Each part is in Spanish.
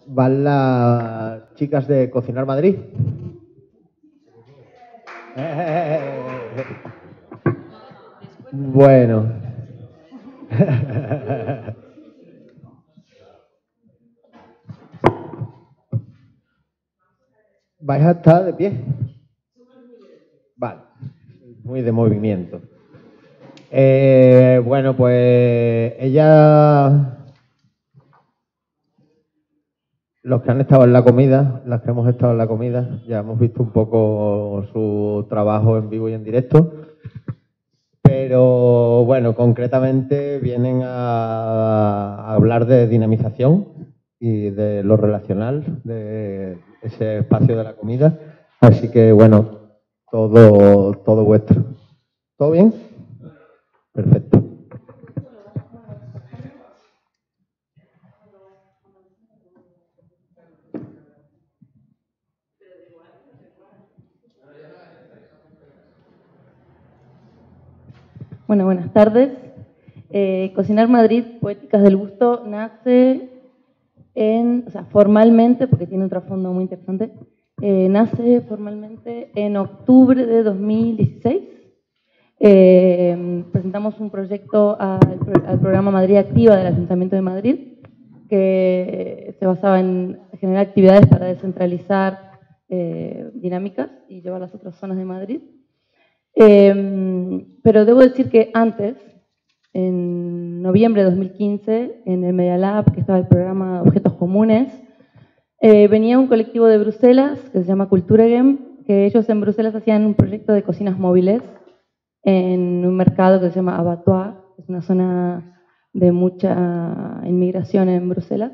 ¿Van las chicas de Cocinar Madrid? Bueno. ¿Vais a estar de pie? Vale, muy de movimiento. Bueno, pues ella... Los que han estado en la comida, las que hemos estado en la comida, ya hemos visto un poco su trabajo en vivo y en directo. Pero bueno, concretamente vienen a hablar de dinamización y de lo relacional, de ese espacio de la comida. Así que bueno, todo vuestro. ¿Todo bien? Perfecto. Bueno, buenas tardes. Cocinar Madrid, Poéticas del Gusto, nace formalmente, porque tiene un trasfondo muy interesante, nace formalmente en octubre de 2016. Presentamos un proyecto al programa Madrid Activa del Ayuntamiento de Madrid, que se basaba en generar actividades para descentralizar dinámicas y llevar a las otras zonas de Madrid. Pero debo decir que antes, en noviembre de 2015, en el Media Lab, que estaba el programa Objetos Comunes, venía un colectivo de Bruselas que se llama Culturegem, que ellos en Bruselas hacían un proyecto de cocinas móviles en un mercado que se llama Abattoir, es una zona de mucha inmigración en Bruselas.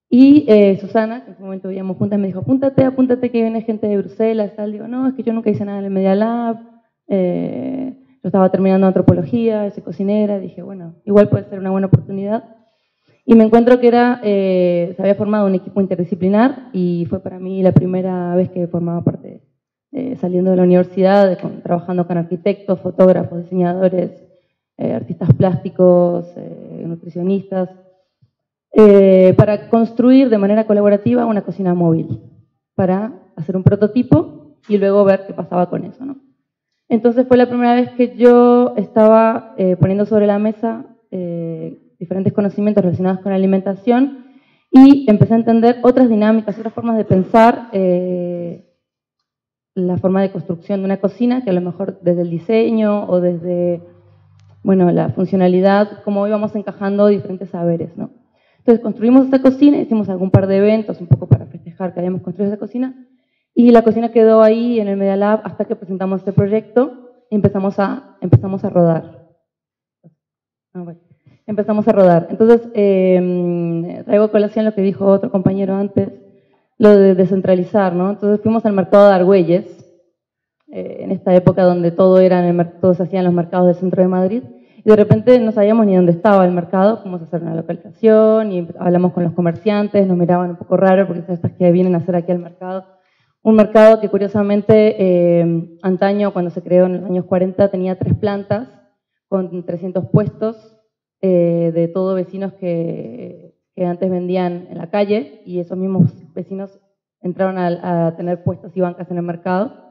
Y Susana, que en ese momento vivíamos juntas, me dijo, apúntate que viene gente de Bruselas. Tal. Digo, no, es que yo nunca hice nada en el Media Lab, yo estaba terminando antropología, soy cocinera, dije, bueno, igual puede ser una buena oportunidad. Y me encuentro que se había formado un equipo interdisciplinar y fue para mí la primera vez que formaba parte, saliendo de la universidad, trabajando con arquitectos, fotógrafos, diseñadores, artistas plásticos, nutricionistas, para construir de manera colaborativa una cocina móvil, para hacer un prototipo y luego ver qué pasaba con eso, ¿no? Entonces fue la primera vez que yo estaba poniendo sobre la mesa diferentes conocimientos relacionados con la alimentación y empecé a entender otras dinámicas, otras formas de pensar la forma de construcción de una cocina, que a lo mejor desde el diseño o desde, bueno, la funcionalidad, cómo íbamos encajando diferentes saberes, ¿no? Entonces construimos esta cocina, hicimos algún par de eventos, un poco para festejar que habíamos construido esa cocina, y la cocina quedó ahí en el Media Lab hasta que presentamos este proyecto y empezamos a rodar. Empezamos a rodar. Entonces, traigo a colación lo que dijo otro compañero antes, lo de descentralizar, ¿no? Entonces fuimos al mercado de Argüelles, en esta época donde todo se hacía en los mercados del centro de Madrid, y de repente no sabíamos ni dónde estaba el mercado, fuimos a hacer una localización y hablamos con los comerciantes, nos miraban un poco raro porque son estas que vienen a hacer aquí al mercado. Un mercado que curiosamente antaño, cuando se creó en los años 40, tenía 3 plantas con 300 puestos de todos vecinos que antes vendían en la calle, y esos mismos vecinos entraron a tener puestos y bancas en el mercado.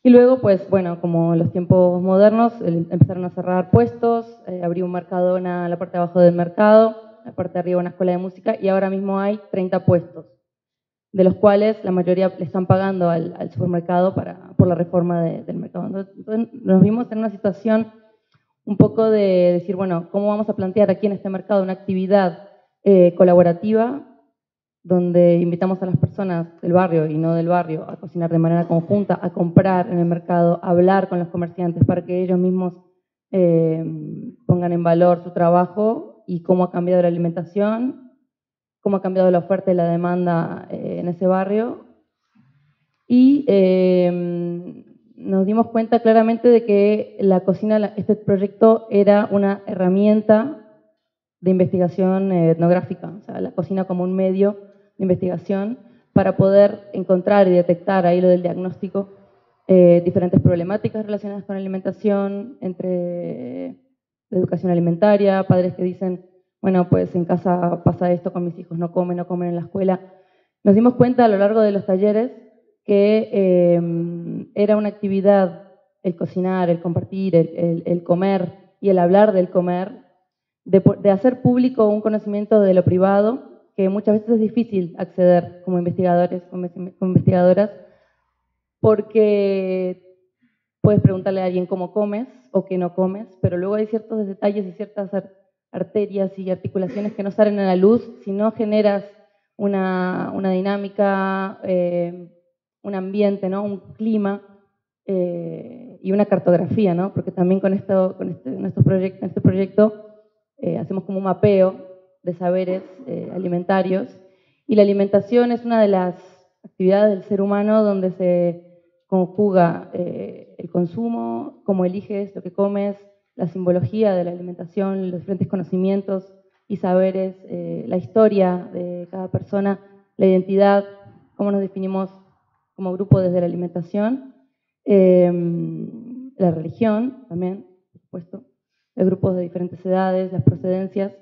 Y luego, pues bueno, como en los tiempos modernos, empezaron a cerrar puestos, abrió un Mercadona en la parte de abajo del mercado, la parte de arriba una escuela de música, y ahora mismo hay 30 puestos, de los cuales la mayoría le están pagando al supermercado por la reforma del mercado. Entonces nos vimos en una situación un poco de decir, bueno, ¿cómo vamos a plantear aquí en este mercado una actividad colaborativa donde invitamos a las personas del barrio y no del barrio a cocinar de manera conjunta, a comprar en el mercado, a hablar con los comerciantes para que ellos mismos pongan en valor su trabajo y cómo ha cambiado la alimentación, cómo ha cambiado la oferta y la demanda en ese barrio? Y nos dimos cuenta claramente de que la cocina, este proyecto era una herramienta de investigación etnográfica, o sea, la cocina como un medio de investigación para poder encontrar y detectar, ahí lo del diagnóstico, diferentes problemáticas relacionadas con la alimentación, entre de educación alimentaria, padres que dicen, bueno, pues en casa pasa esto con mis hijos, no comen en la escuela. Nos dimos cuenta a lo largo de los talleres que era una actividad, el cocinar, el compartir, el comer y el hablar del comer, de hacer público un conocimiento de lo privado, que muchas veces es difícil acceder como investigadores, como investigadoras, porque puedes preguntarle a alguien cómo comes o qué no comes, pero luego hay ciertos detalles y ciertas arterias y articulaciones que no salen a la luz si no generas una dinámica, un ambiente, ¿no? Un clima y una cartografía, ¿no? Porque también con este proyecto hacemos como un mapeo de saberes alimentarios, y la alimentación es una de las actividades del ser humano donde se conjuga el consumo, cómo eliges lo que comes, la simbología de la alimentación, los diferentes conocimientos y saberes, la historia de cada persona, la identidad, cómo nos definimos como grupo desde la alimentación, la religión también, por supuesto, los grupos de diferentes edades, las procedencias.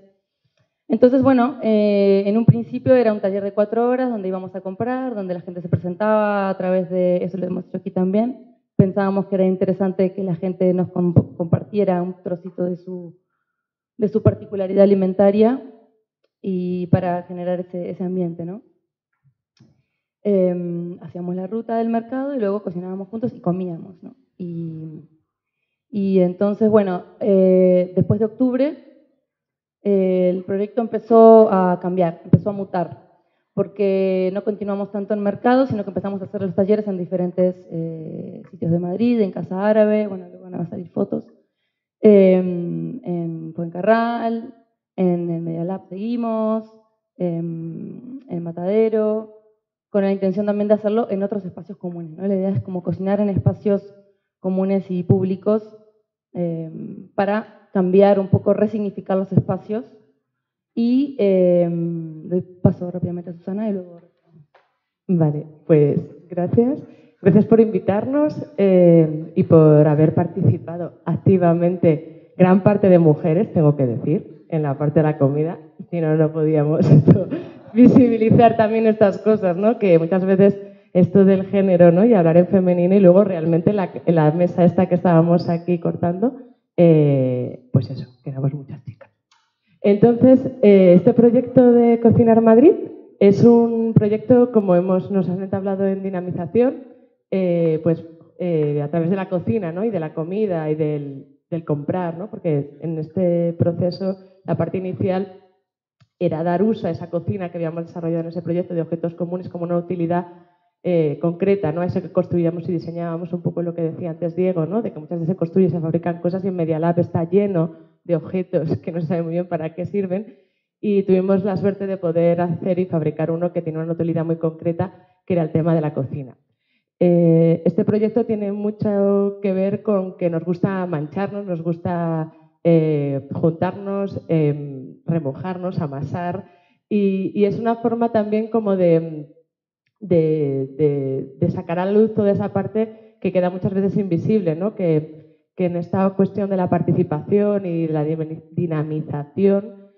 Entonces, bueno, en un principio era un taller de 4 horas donde íbamos a comprar, donde la gente se presentaba a través de, eso lo hemos hecho aquí también. Pensábamos que era interesante que la gente nos compartiera un trocito de su particularidad alimentaria y para generar ese ambiente, ¿no? Hacíamos la ruta del mercado y luego cocinábamos juntos y comíamos, ¿no? Y entonces, bueno, después de octubre, el proyecto empezó a cambiar, empezó a mutar, porque no continuamos tanto en mercado, sino que empezamos a hacer los talleres en diferentes sitios de Madrid, en Casa Árabe, bueno, luego van a salir fotos, en Fuencarral, en el Media Lab seguimos, en Matadero, con la intención también de hacerlo en otros espacios comunes, ¿no? La idea es como cocinar en espacios comunes y públicos para cambiar un poco, resignificar los espacios. Y doy paso rápidamente a Susana y luego... Vale, pues gracias. Gracias por invitarnos y por haber participado activamente, gran parte de mujeres, tengo que decir, en la parte de la comida. Si no, no podíamos visibilizar también estas cosas, ¿no? Que muchas veces esto del género, ¿no? Y hablar en femenino, y luego realmente en la mesa esta que estábamos aquí cortando, pues eso, que éramos muchas chicas. Entonces, este proyecto de Cocinar Madrid es un proyecto, como nos han hablado en dinamización, a través de la cocina, ¿no? Y de la comida y del comprar, ¿no? Porque en este proceso la parte inicial era dar uso a esa cocina que habíamos desarrollado en ese proyecto de objetos comunes como una utilidad concreta, ¿no? A eso que construíamos y diseñábamos, un poco lo que decía antes Diego, ¿no? De que muchas veces se construyen y se fabrican cosas y en Media Lab está lleno de objetos que no se sabe muy bien para qué sirven, y tuvimos la suerte de poder hacer y fabricar uno que tiene una utilidad muy concreta, que era el tema de la cocina. Este proyecto tiene mucho que ver con que nos gusta mancharnos, nos gusta juntarnos, remojarnos, amasar, y es una forma también como de sacar a la luz toda esa parte que queda muchas veces invisible, ¿no? Que en esta cuestión de la participación y la dinamización,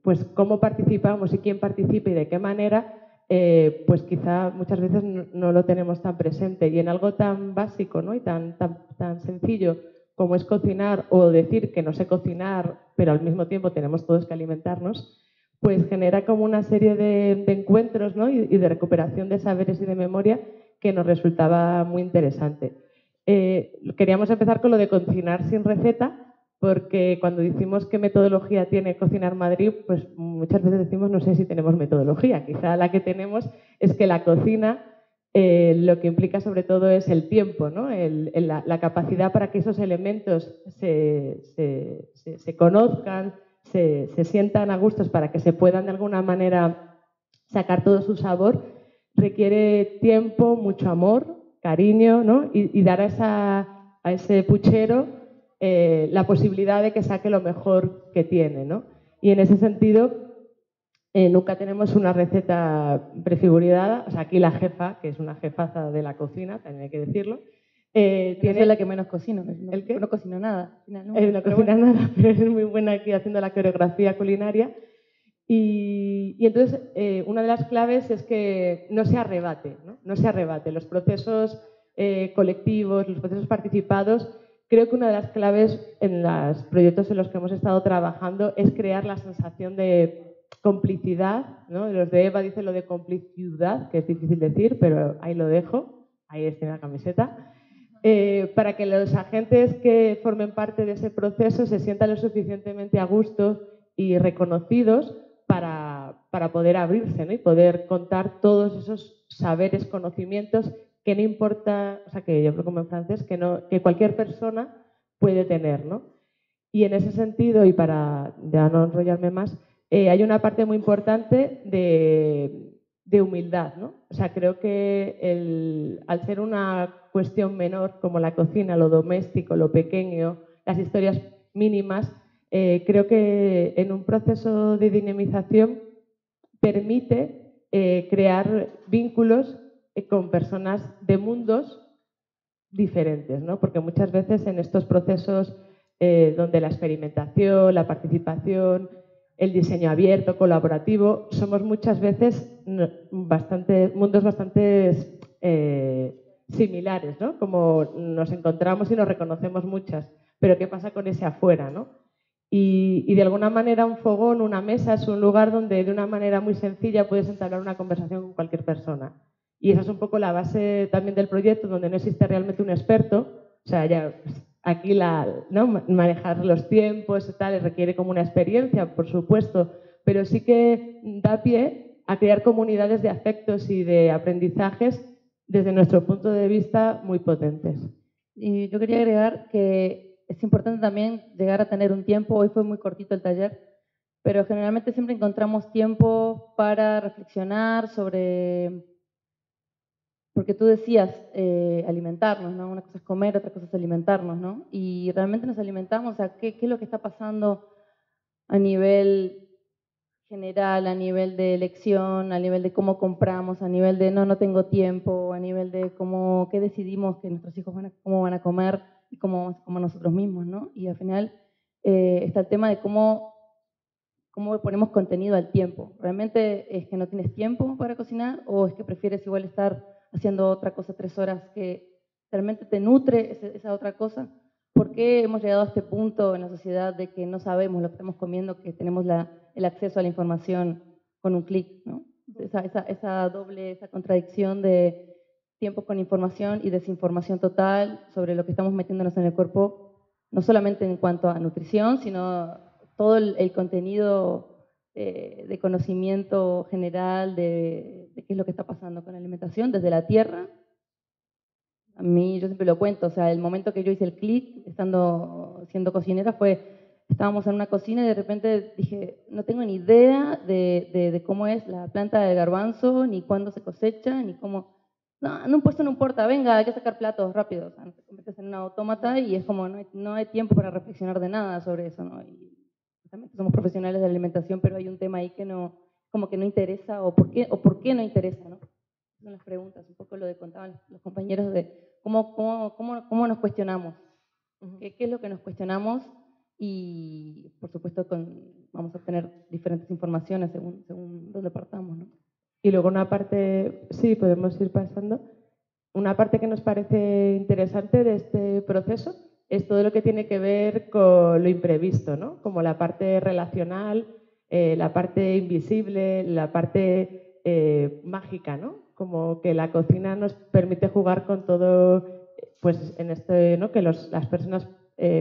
pues cómo participamos y quién participa y de qué manera, pues quizá muchas veces no lo tenemos tan presente, y en algo tan básico, ¿no? Y tan sencillo como es cocinar, o decir que no sé cocinar, pero al mismo tiempo tenemos todos que alimentarnos, pues genera como una serie de encuentros, ¿no? y de recuperación de saberes y de memoria que nos resultaba muy interesante. Queríamos empezar con lo de cocinar sin receta, porque cuando decimos qué metodología tiene Cocinar Madrid, pues muchas veces decimos no sé si tenemos metodología. Quizá la que tenemos es que la cocina lo que implica sobre todo es el tiempo, ¿no? La capacidad para que esos elementos se conozcan, se sientan a gustos, para que se puedan de alguna manera sacar todo su sabor, requiere tiempo, mucho amor, cariño, ¿no? Y dar a ese puchero la posibilidad de que saque lo mejor que tiene, ¿no? Y en ese sentido nunca tenemos una receta prefigurada. O sea, aquí la jefa, que es una jefaza de la cocina, también hay que decirlo, Tiene la que menos cocino. ¿El qué? No cocino nada. No cocina nada, pero es muy buena aquí haciendo la coreografía culinaria. Y entonces, una de las claves es que no se arrebate, ¿no? No se arrebate. Los procesos colectivos, los procesos participados, creo que una de las claves en los proyectos en los que hemos estado trabajando es crear la sensación de complicidad, ¿no? Los de Eva dicen lo de complicidad, que es difícil decir, pero ahí lo dejo, ahí está en la camiseta, para que los agentes que formen parte de ese proceso se sientan lo suficientemente a gusto y reconocidos para poder abrirse, ¿no? Y poder contar todos esos saberes, conocimientos que no importa, o sea, que yo creo como en francés, que cualquier persona puede tener, ¿no? Y en ese sentido, y para ya no enrollarme más, hay una parte muy importante de humildad, ¿no? O sea, creo que al ser una cuestión menor como la cocina, lo doméstico, lo pequeño, las historias mínimas, creo que en un proceso de dinamización permite crear vínculos con personas de mundos diferentes, ¿no? Porque muchas veces en estos procesos donde la experimentación, la participación, el diseño abierto, colaborativo, somos muchas veces mundos bastante similares, ¿no? Como nos encontramos y nos reconocemos muchas, pero ¿qué pasa con ese afuera, ¿no? Y de alguna manera un fogón, una mesa es un lugar donde de una manera muy sencilla puedes entablar una conversación con cualquier persona. Y esa es un poco la base también del proyecto, donde no existe realmente un experto. O sea, ya aquí ¿no? Manejar los tiempos y tal requiere como una experiencia, por supuesto, pero sí que da pie a crear comunidades de afectos y de aprendizajes desde nuestro punto de vista muy potentes. Y yo quería agregar que es importante también llegar a tener un tiempo. Hoy fue muy cortito el taller, pero generalmente siempre encontramos tiempo para reflexionar sobre, porque tú decías alimentarnos, ¿no? Una cosa es comer, otra cosa es alimentarnos, ¿no? Y realmente nos alimentamos, o sea, ¿qué es lo que está pasando a nivel general, a nivel de elección, a nivel de cómo compramos, a nivel de no tengo tiempo, a nivel de qué decidimos que nuestros hijos cómo van a comer y cómo nosotros mismos, ¿no? Y al final está el tema de cómo ponemos contenido al tiempo. ¿Realmente es que no tienes tiempo para cocinar o es que prefieres igual estar haciendo otra cosa 3 horas que realmente te nutre esa otra cosa? ¿Por qué hemos llegado a este punto en la sociedad de que no sabemos lo que estamos comiendo, que tenemos el acceso a la información con un clic, ¿no? Esa contradicción de tiempo con información y desinformación total sobre lo que estamos metiéndonos en el cuerpo, no solamente en cuanto a nutrición, sino todo el contenido de conocimiento general de qué es lo que está pasando con la alimentación desde la tierra. A mí, yo siempre lo cuento, o sea, el momento que yo hice el clic, siendo cocinera, estábamos en una cocina y de repente dije, no tengo ni idea de cómo es la planta de garbanzo, ni cuándo se cosecha, ni cómo... No, pues no importa, venga, hay que sacar platos rápido. O sea, te conviertes en un autómata y es como, no hay tiempo para reflexionar de nada sobre eso, ¿no? Y también somos profesionales de la alimentación, pero hay un tema ahí que como que no interesa, o por qué no interesa, ¿no? Son las preguntas, un poco lo que contaban los compañeros de cómo nos cuestionamos, qué es lo que nos cuestionamos y, por supuesto, vamos a obtener diferentes informaciones según dónde partamos, ¿no? Y luego una parte, sí, podemos ir pasando, una parte que nos parece interesante de este proceso es todo lo que tiene que ver con lo imprevisto, ¿no? Como la parte relacional, la parte invisible, la parte mágica, ¿no? Como que la cocina nos permite jugar con todo, pues en ¿no? Que las personas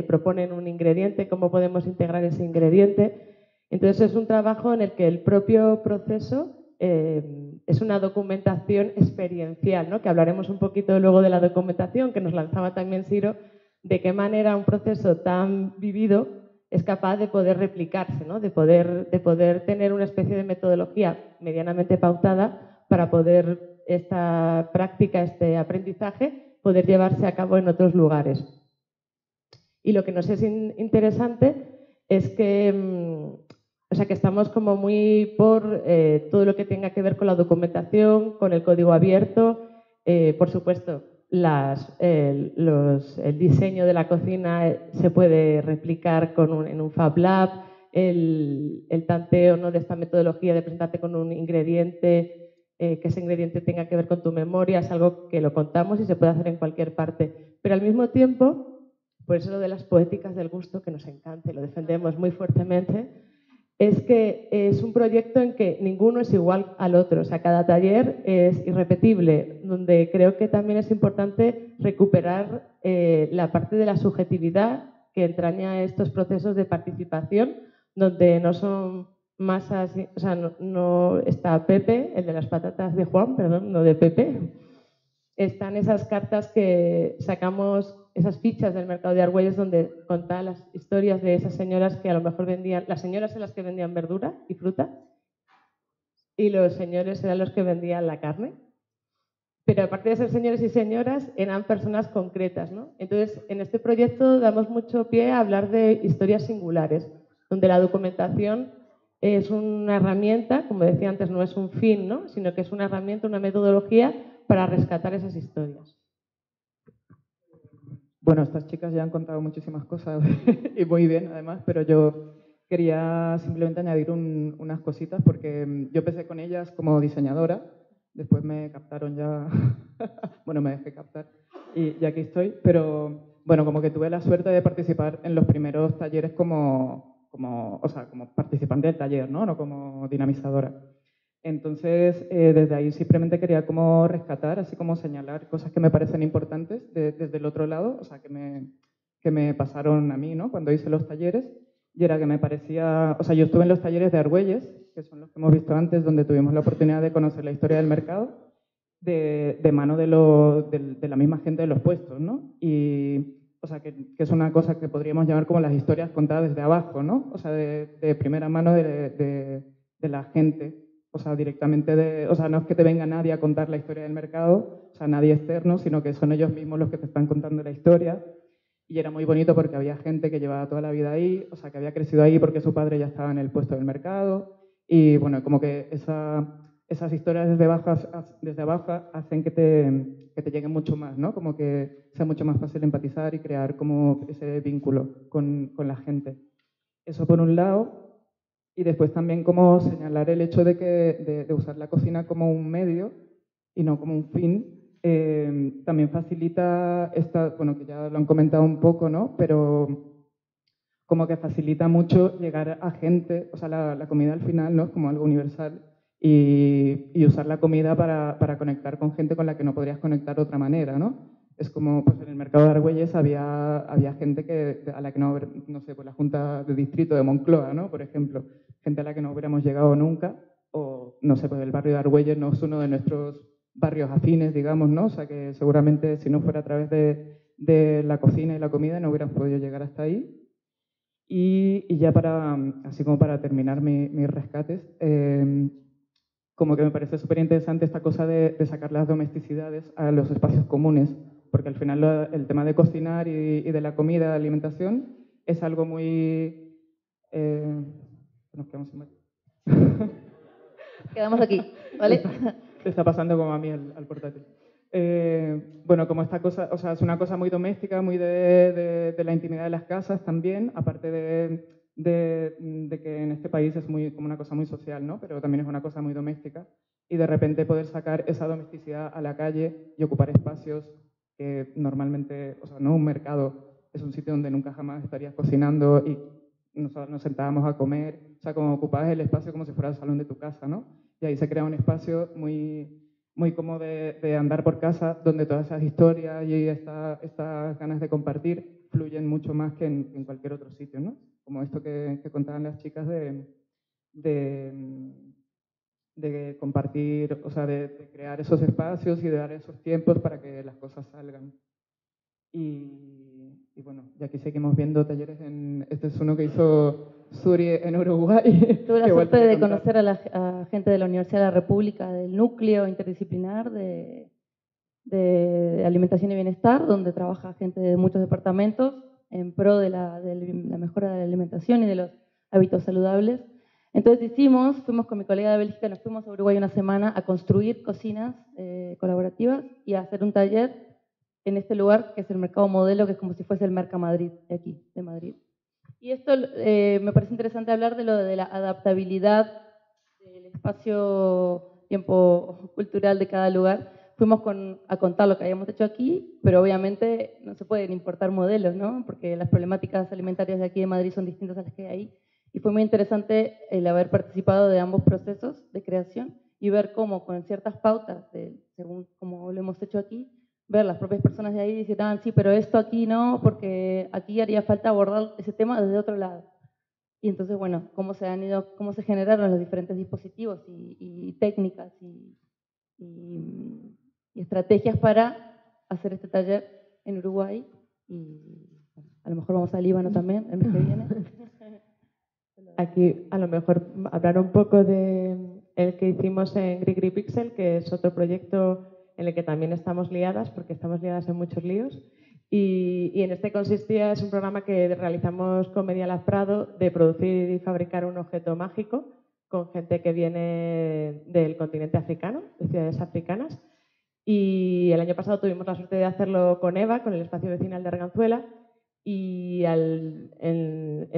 proponen un ingrediente, cómo podemos integrar ese ingrediente. Entonces es un trabajo en el que el propio proceso es una documentación experiencial, ¿no? Que hablaremos un poquito luego de la documentación que nos lanzaba también Ciro, de qué manera un proceso tan vivido es capaz de poder replicarse, ¿no? de poder tener una especie de metodología medianamente pautada para poder esta práctica, este aprendizaje, poder llevarse a cabo en otros lugares. Y lo que nos es interesante es que, que estamos como muy por todo lo que tenga que ver con la documentación, con el código abierto, por supuesto, el diseño de la cocina se puede replicar en un Fab Lab, el tanteo, ¿no?, de esta metodología de presentarte con un ingrediente, que ese ingrediente tenga que ver con tu memoria, es algo que lo contamos y se puede hacer en cualquier parte. Pero al mismo tiempo, por eso lo de las poéticas del gusto, que nos encanta y lo defendemos muy fuertemente, es que es un proyecto en que ninguno es igual al otro, o sea, cada taller es irrepetible, donde creo que también es importante recuperar la parte de la subjetividad que entraña estos procesos de participación, donde no son masas, o sea, no está Pepe, el de las patatas de Juan, perdón, no de Pepe. Están esas cartas que sacamos, esas fichas del mercado de Argüelles donde contaban las historias de esas señoras que a lo mejor vendían, las señoras eran las que vendían verdura y fruta y los señores eran los que vendían la carne. Pero aparte de ser señores y señoras, eran personas concretas, ¿no? Entonces, en este proyecto damos mucho pie a hablar de historias singulares, donde la documentación es una herramienta, como decía antes, no es un fin, ¿no?, sino que es una herramienta, una metodología para rescatar esas historias. Bueno, estas chicas ya han contado muchísimas cosas y muy bien además, pero yo quería simplemente añadir unas cositas porque yo empecé con ellas como diseñadora, después me captaron ya, bueno, me dejé captar y aquí estoy, pero bueno, como que tuve la suerte de participar en los primeros talleres como participante del taller, ¿no? No como dinamizadora. Entonces, desde ahí simplemente quería como rescatar, así como señalar cosas que me parecen importantes desde el otro lado, o sea, que me pasaron a mí, ¿no?, cuando hice los talleres, y era que me parecía, o sea, yo estuve en los talleres de Argüelles, que son los que hemos visto antes, donde tuvimos la oportunidad de conocer la historia del mercado, de mano de la misma gente de los puestos, ¿no? Y, o sea, que es una cosa que podríamos llamar como las historias contadas desde abajo, ¿no? O sea, de primera mano de la gente. O sea, directamente o sea, no es que te venga nadie a contar la historia del mercado, o sea, nadie externo, sino que son ellos mismos los que te están contando la historia. Y era muy bonito porque había gente que llevaba toda la vida ahí, o sea, que había crecido ahí porque su padre ya estaba en el puesto del mercado. Y bueno, como que esas historias desde abajo hacen que te lleguen mucho más, ¿no? Como que sea mucho más fácil empatizar y crear como ese vínculo con la gente. Eso por un lado. Y después también como señalar el hecho de usar la cocina como un medio y no como un fin, también facilita, bueno, que ya lo han comentado un poco, ¿no?, pero como que facilita mucho llegar a gente, o sea, la comida al final, ¿no?, es como algo universal y usar la comida para conectar con gente con la que no podrías conectar de otra manera, ¿no? Es como, pues en el mercado de Argüelles había gente a la que no sé, pues la Junta de Distrito de Moncloa, ¿no?, por ejemplo, gente a la que no hubiéramos llegado nunca, o no sé, pues el barrio de Argüelles no es uno de nuestros barrios afines, digamos, ¿no? O sea que seguramente si no fuera a través de la cocina y la comida no hubiéramos podido llegar hasta ahí. Y ya así como para terminar mis rescates, como que me parece súper interesante esta cosa de sacar las domesticidades a los espacios comunes, porque al final el tema de cocinar y de la comida, de alimentación, es algo muy... nos quedamos sin... Quedamos aquí, ¿vale? Te está pasando como a mí al portátil. Bueno, como esta cosa, o sea, es una cosa muy doméstica, muy de la intimidad de las casas también, aparte de que en este país es como una cosa muy social, ¿no? Pero también es una cosa muy doméstica. Y de repente poder sacar esa domesticidad a la calle y ocupar espacios que normalmente, o sea, no un mercado, es un sitio donde nunca jamás estarías cocinando y nos sentábamos a comer, o sea, como ocupabas el espacio como si fuera el salón de tu casa, ¿no? Y ahí se crea un espacio muy como de andar por casa, donde todas esas historias y estas ganas de compartir fluyen mucho más que en cualquier otro sitio, ¿no? Como esto que contaban las chicas de compartir, o sea, de crear esos espacios y de dar esos tiempos para que las cosas salgan. Y bueno, y aquí seguimos viendo talleres este es uno que hizo Suri en Uruguay. Tuve la suerte de conocer a gente de la Universidad de la República, del núcleo interdisciplinar de alimentación y bienestar, donde trabaja gente de muchos departamentos en pro de la mejora de la alimentación y de los hábitos saludables. Entonces fuimos con mi colega de Bélgica, nos fuimos a Uruguay una semana a construir cocinas colaborativas y a hacer un taller en este lugar, que es el mercado modelo, que es como si fuese el Mercamadrid de aquí, de Madrid. Y esto me parece interesante hablar de lo de la adaptabilidad del espacio-tiempo cultural de cada lugar. Fuimos a contar lo que habíamos hecho aquí, pero obviamente no se pueden importar modelos, ¿no? Porque las problemáticas alimentarias de aquí de Madrid son distintas a las que hay ahí. Y fue muy interesante el haber participado de ambos procesos de creación y ver cómo con ciertas pautas, según como lo hemos hecho aquí, ver las propias personas de ahí y decir, sí, pero esto aquí no, porque aquí haría falta abordar ese tema desde otro lado. Y entonces, bueno, cómo se generaron los diferentes dispositivos y técnicas y estrategias para hacer este taller en Uruguay. Y bueno, a lo mejor vamos al Líbano también el mes que viene. Aquí a lo mejor hablar un poco de el que hicimos en Grigri Pixel, que es otro proyecto en el que también estamos liadas, porque estamos liadas en muchos líos. Y en este consistía, es un programa que realizamos con Media Lab Prado de producir y fabricar un objeto mágico con gente que viene del continente africano, de ciudades africanas. Y el año pasado tuvimos la suerte de hacerlo con Eva, con el espacio vecinal de Arganzuela. Y en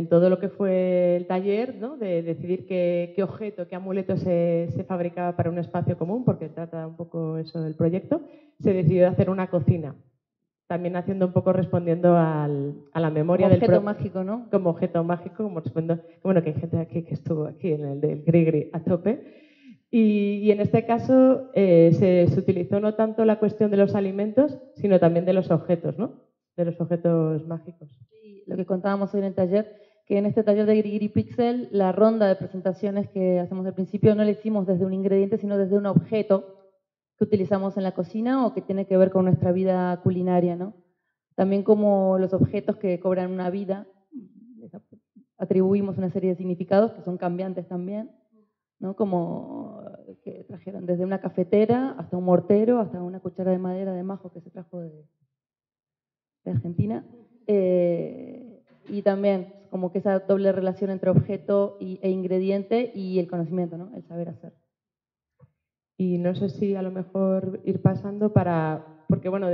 todo lo que fue el taller, ¿no? De decidir qué objeto, qué amuleto se fabricaba para un espacio común, porque trata un poco eso del proyecto, se decidió hacer una cocina. También haciendo un poco respondiendo a la memoria del objeto mágico, ¿no? Como objeto mágico, como respondiendo, bueno, que hay gente aquí que estuvo aquí en el del Grigri a tope. Y en este caso se utilizó no tanto la cuestión de los alimentos, sino también de los objetos, ¿no? De los objetos mágicos. Sí, lo que contábamos hoy en el taller, que en este taller de Grigri Pixel, la ronda de presentaciones que hacemos al principio no la hicimos desde un ingrediente, sino desde un objeto que utilizamos en la cocina o que tiene que ver con nuestra vida culinaria, ¿no? También como los objetos que cobran una vida, atribuimos una serie de significados que son cambiantes también, ¿no? Como que trajeron desde una cafetera hasta un mortero, hasta una cuchara de madera de majo que se trajo de Argentina. Y también como que esa doble relación entre objeto e ingrediente y el conocimiento, ¿no? El saber hacer. Y no sé si a lo mejor ir pasando porque bueno,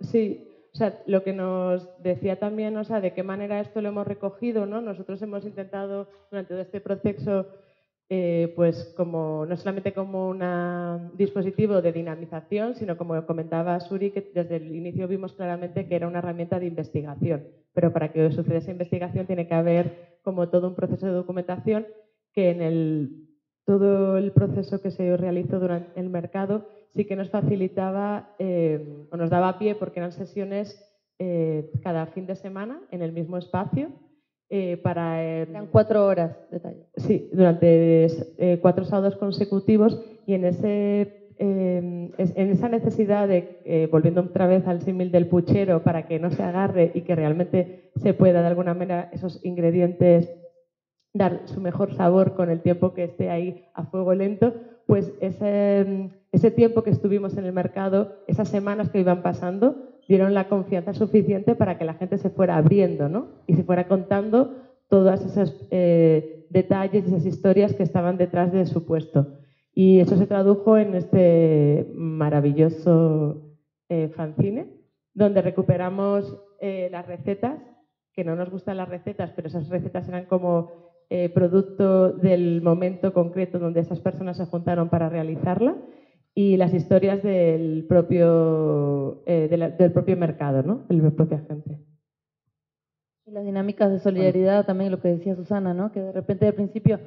sí, o sea, lo que nos decía también, o sea, de qué manera esto lo hemos recogido, ¿no? Nosotros hemos intentado durante todo este proceso, pues como no solamente como un dispositivo de dinamización, sino como comentaba Suri, que desde el inicio vimos claramente que era una herramienta de investigación, pero para que suceda esa investigación tiene que haber como todo un proceso de documentación que todo el proceso que se realizó durante el mercado sí que nos facilitaba o nos daba pie porque eran sesiones cada fin de semana en el mismo espacio. Eran 4 horas de taller. Sí, durante 4 sábados consecutivos y en esa necesidad de, volviendo otra vez al símil del puchero, para que no se agarre y que realmente se pueda de alguna manera esos ingredientes dar su mejor sabor con el tiempo que esté ahí a fuego lento, pues ese tiempo que estuvimos en el mercado, esas semanas que iban pasando, dieron la confianza suficiente para que la gente se fuera abriendo, ¿no? Y se fuera contando todos esos detalles y esas historias que estaban detrás de su puesto. Y eso se tradujo en este maravilloso fanzine, donde recuperamos las recetas, que no nos gustan las recetas, pero esas recetas eran como producto del momento concreto donde esas personas se juntaron para realizarla, y las historias del propio mercado, ¿no? De la propia gente. Y las dinámicas de solidaridad, también lo que decía Susana, ¿no? Que de repente al principio,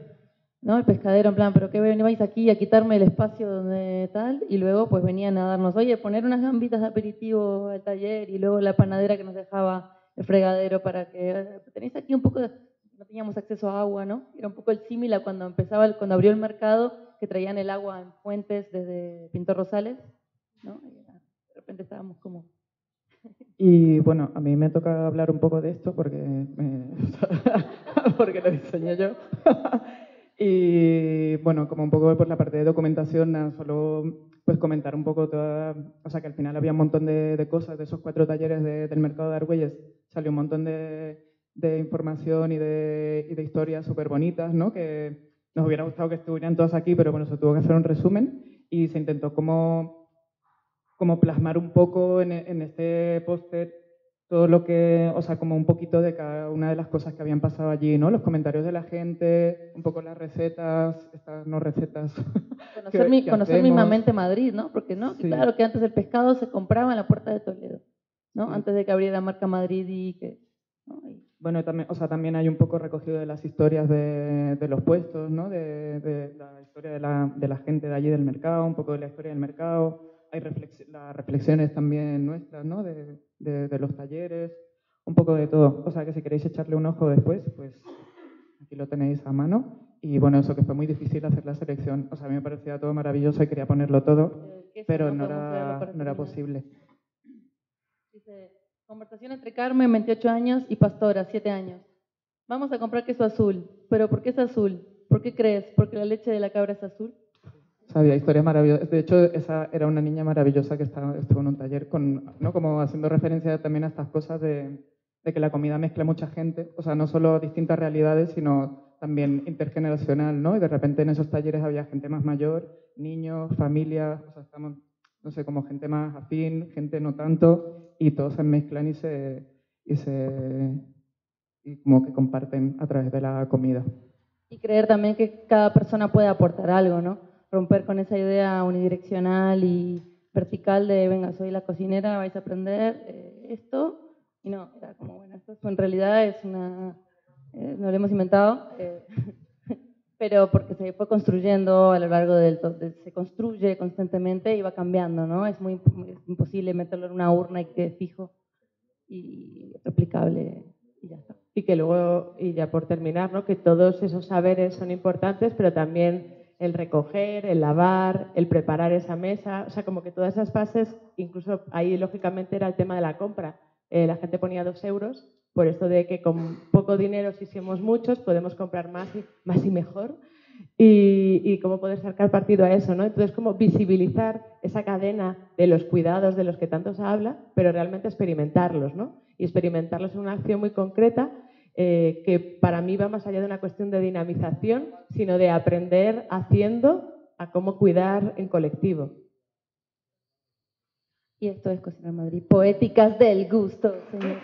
¿no? El pescadero en plan, ¿pero qué venís aquí a quitarme el espacio donde tal? Y luego pues venían a darnos, oye, poner unas gambitas de aperitivo al taller, y luego la panadera que nos dejaba el fregadero para que tenéis aquí un poco de... No teníamos acceso a agua, ¿no? Era un poco el símil a cuando cuando abrió el mercado, que traían el agua en fuentes desde Pintor Rosales, ¿no? Y de repente estábamos como... Y bueno, a mí me toca hablar un poco de esto porque, porque lo diseñé yo. Y bueno, como un poco por la parte de documentación, nada, solo pues comentar un poco toda, o sea que al final había un montón de cosas, de esos 4 talleres del mercado de Argüelles, salió un montón de información y de historias súper bonitas, ¿no? Que nos hubiera gustado que estuvieran todas aquí, pero bueno, se tuvo que hacer un resumen y se intentó como como plasmar un poco en este póster todo lo que, o sea, como un poquito de cada una de las cosas que habían pasado allí, ¿no? Los comentarios de la gente, un poco las recetas, estas no recetas. Conocer hacemos. mismamente Madrid, ¿no? Porque no, Sí. claro que antes el pescado se compraba en la Puerta de Toledo, ¿no? Sí. Antes de que abriera marca Madrid y que... ¿no? Bueno, también, o sea, también hay un poco recogido de las historias de los puestos, ¿no? De la historia de la gente de allí del mercado, un poco de la historia del mercado. Hay las reflexiones también nuestras, ¿no? De los talleres, un poco de todo. O sea, que si queréis echarle un ojo después, pues aquí lo tenéis a mano. Y bueno, eso que fue muy difícil hacer la selección. O sea, a mí me parecía todo maravilloso y quería ponerlo todo, pero no era posible. Dice, conversación entre Carmen, 28 años, y Pastora, 7 años. Vamos a comprar queso azul. ¿Pero por qué es azul? ¿Por qué crees? ¿Porque la leche de la cabra es azul? Sabía historias maravillosas. De hecho, esa era una niña maravillosa que estuvo en un taller, ¿no? Como haciendo referencia también a estas cosas de que la comida mezcla mucha gente. O sea, no solo distintas realidades, sino también intergeneracional, ¿no? Y de repente en esos talleres había gente más mayor, niños, familias, o sea, estamos, no sé, como gente más afín, gente no tanto, y todos se mezclan y como que comparten a través de la comida. Y creer también que cada persona puede aportar algo, ¿no? Romper con esa idea unidireccional y vertical de, venga, soy la cocinera, vais a aprender esto. Y no, era como, bueno, esto en realidad es una... no lo hemos inventado, pero porque se fue construyendo a lo largo se construye constantemente y va cambiando, ¿no? Es muy imposible meterlo en una urna y que quede fijo y replicable y ya está. Y que luego, y ya por terminar, ¿no? Que todos esos saberes son importantes, pero también el recoger, el lavar, el preparar esa mesa, o sea, como que todas esas fases, incluso ahí lógicamente era el tema de la compra. La gente ponía 2 euros por esto de que con poco dinero, si somos muchos, podemos comprar más y mejor. Y cómo poder sacar partido a eso, ¿no? Entonces, como visibilizar esa cadena de los cuidados de los que tanto se habla, pero realmente experimentarlos, ¿no? Y experimentarlos en una acción muy concreta que para mí va más allá de una cuestión de dinamización, sino de aprender haciendo a cómo cuidar en colectivo. Y esto es Cocinar Madrid, poéticas del gusto, señor.